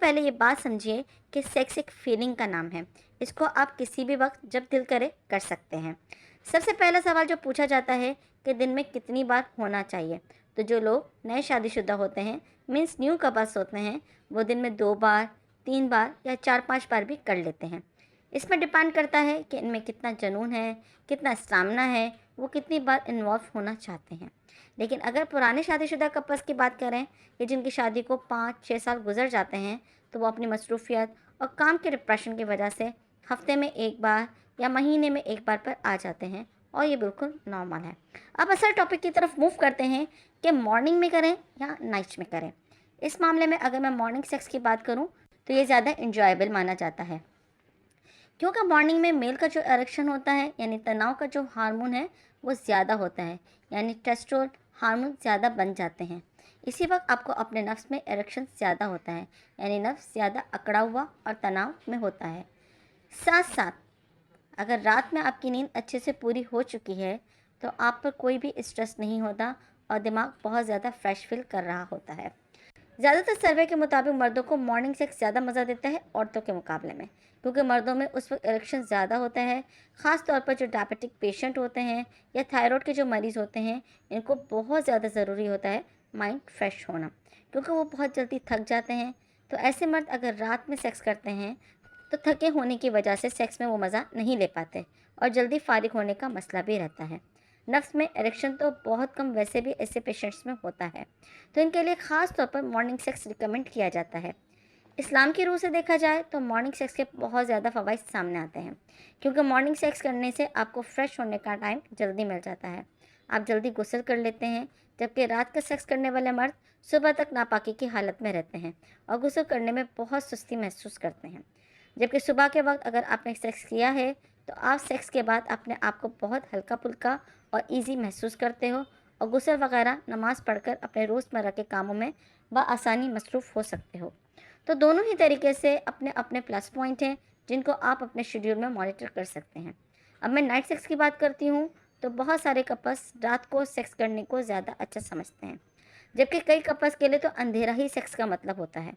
पहले ये बात समझिए कि सेक्स एक फीलिंग का नाम है। इसको आप किसी भी वक्त जब दिल करे कर सकते हैं। सबसे पहला सवाल जो पूछा जाता है कि दिन में कितनी बार होना चाहिए, तो जो लोग नए शादीशुदा होते हैं, मीन्स न्यू कपल्स होते हैं, वो दिन में 2 बार, 3 बार या 4-5 बार भी कर लेते हैं। इसमें डिपेंड करता है कि इनमें कितना जुनून है, कितना स्टामिना है, वो कितनी बार इन्वॉल्व होना चाहते हैं। लेकिन अगर पुराने शादीशुदा कपल्स की बात करें कि जिनकी शादी को 5-6 साल गुजर जाते हैं, तो वो अपनी मसरूफियत और काम के डिप्रेशन की वजह से हफ्ते में 1 बार या महीने में 1 बार पर आ जाते हैं, और ये बिल्कुल नॉर्मल है। अब असल टॉपिक की तरफ मूव करते हैं कि मॉर्निंग में करें या नाइट में करें। इस मामले में अगर मैं मॉर्निंग सेक्स की बात करूं तो ये ज़्यादा इंजॉयबल माना जाता है, क्योंकि मॉर्निंग में मेल का जो एरेक्शन होता है, यानी तनाव का जो हार्मोन है, वो ज़्यादा होता है, यानी टेस्टोस्टेरोन हार्मोन ज़्यादा बन जाते हैं। इसी वक्त आपको अपने नफ्स में एरेक्शन ज़्यादा होता है, यानी नफ्स ज़्यादा अकड़ा हुआ और तनाव में होता है। साथ साथ अगर रात में आपकी नींद अच्छे से पूरी हो चुकी है, तो आप पर कोई भी स्ट्रेस नहीं होता और दिमाग बहुत ज़्यादा फ्रेश फील कर रहा होता है। ज़्यादातर सर्वे के मुताबिक मर्दों को मॉर्निंग सेक्स ज़्यादा मज़ा देता है औरतों के मुकाबले में, क्योंकि मर्दों में उस वक्त इरेक्शन ज़्यादा होता है। ख़ास तौर पर जो डायबिटिक पेशेंट होते हैं या थायराइड के जो मरीज़ होते हैं, इनको बहुत ज़्यादा ज़रूरी होता है माइंड फ्रेश होना, क्योंकि वो बहुत जल्दी थक जाते हैं। तो ऐसे मर्द अगर रात में सेक्स करते हैं तो थके होने की वजह से सेक्स में वो मज़ा नहीं ले पाते और जल्दी फारिग होने का मसला भी रहता है। नफ्स में इरेक्शन तो बहुत कम वैसे भी ऐसे पेशेंट्स में होता है, तो इनके लिए ख़ास तौर पर मॉर्निंग सेक्स रिकमेंड किया जाता है। इस्लाम की रूह से देखा जाए तो मॉर्निंग सेक्स के बहुत ज़्यादा फ़वाइद सामने आते हैं, क्योंकि मॉर्निंग सेक्स करने से आपको फ्रेश होने का टाइम जल्दी मिल जाता है। आप जल्दी गुस्ल कर लेते हैं, जबकि रात का सेक्स करने वाले मर्द सुबह तक नापाकी की हालत में रहते हैं और गुस्ल करने में बहुत सुस्ती महसूस करते हैं। जबकि सुबह के वक्त अगर आपने सेक्स किया है तो आप सेक्स के बाद अपने आप को बहुत हल्का फुल्का और ईजी महसूस करते हो और गुस्ल वगैरह नमाज़ पढ़कर अपने रोज़मर्रा के कामों में बआसानी मसरूफ़ हो सकते हो। तो दोनों ही तरीके से अपने अपने प्लस पॉइंट हैं, जिनको आप अपने शेड्यूल में मॉनिटर कर सकते हैं। अब मैं नाइट सेक्स की बात करती हूँ, तो बहुत सारे कपल्स रात को सेक्स करने को ज़्यादा अच्छा समझते हैं, जबकि कई कपल्स के लिए तो अंधेरा ही सेक्स का मतलब होता है।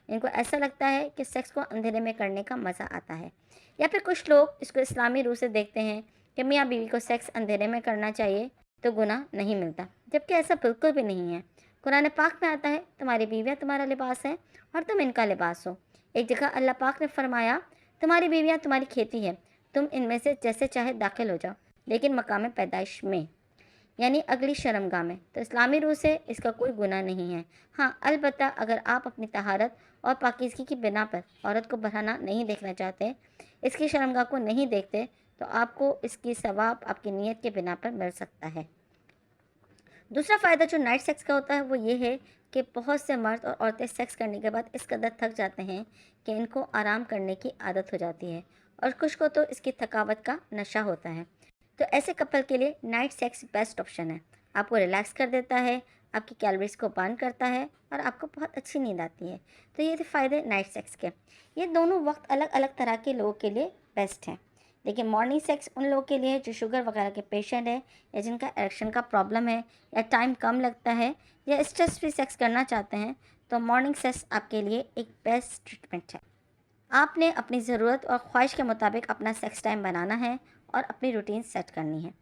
इनको ऐसा लगता है कि सेक्स को अंधेरे में करने का मज़ा आता है, या फिर कुछ लोग इसको इस्लामी रूह से देखते हैं कि मियाँ बीवी को सेक्स अंधेरे में करना चाहिए तो गुनाह नहीं मिलता, जबकि ऐसा बिल्कुल भी नहीं है। कुरान पाक में आता है, तुम्हारी बीवियाँ तुम्हारा लिबास है और तुम इनका लिबास हो। एक जगह अल्लाह पाक ने फरमाया, तुम्हारी बीवियाँ तुम्हारी खेती है, तुम इनमें से जैसे चाहे दाखिल हो जाओ, लेकिन मकाम पैदाइश में, यानी अगली शर्मगाह में। तो इस्लामी रूह से इसका कोई गुनाह नहीं है। हाँ, अलबत्ता अगर आप अपनी तहारत और पाकीज़गी की बिना पर औरत को बढ़ाना नहीं देखना चाहते, इसकी शर्मगाह को नहीं देखते, तो आपको इसकी सवाब आपकी नीयत के बिना पर मिल सकता है। दूसरा फ़ायदा जो नाइट सेक्स का होता है वो ये है कि बहुत से मर्द और औरतें सेक्स करने के बाद इस कदर थक जाते हैं कि इनको आराम करने की आदत हो जाती है, और कुछ को तो इसकी थकावट का नशा होता है। तो ऐसे कपल के लिए नाइट सेक्स बेस्ट ऑप्शन है। आपको रिलैक्स कर देता है, आपकी कैलोरीज को बर्न करता है और आपको बहुत अच्छी नींद आती है। तो ये थे फ़ायदे नाइट सेक्स के। ये दोनों वक्त अलग अलग तरह के लोगों के लिए बेस्ट हैं। लेकिन मॉर्निंग सेक्स उन लोगों के लिए है जो शुगर वगैरह के पेशेंट है, या जिनका इरेक्शन का प्रॉब्लम है, या टाइम कम लगता है, या स्ट्रेस फ्री सेक्स करना चाहते हैं। तो मॉर्निंग सेक्स आपके लिए एक बेस्ट ट्रीटमेंट है। आपने अपनी ज़रूरत और ख्वाहिश के मुताबिक अपना सेक्स टाइम बनाना है और अपनी रूटीन सेट करनी है।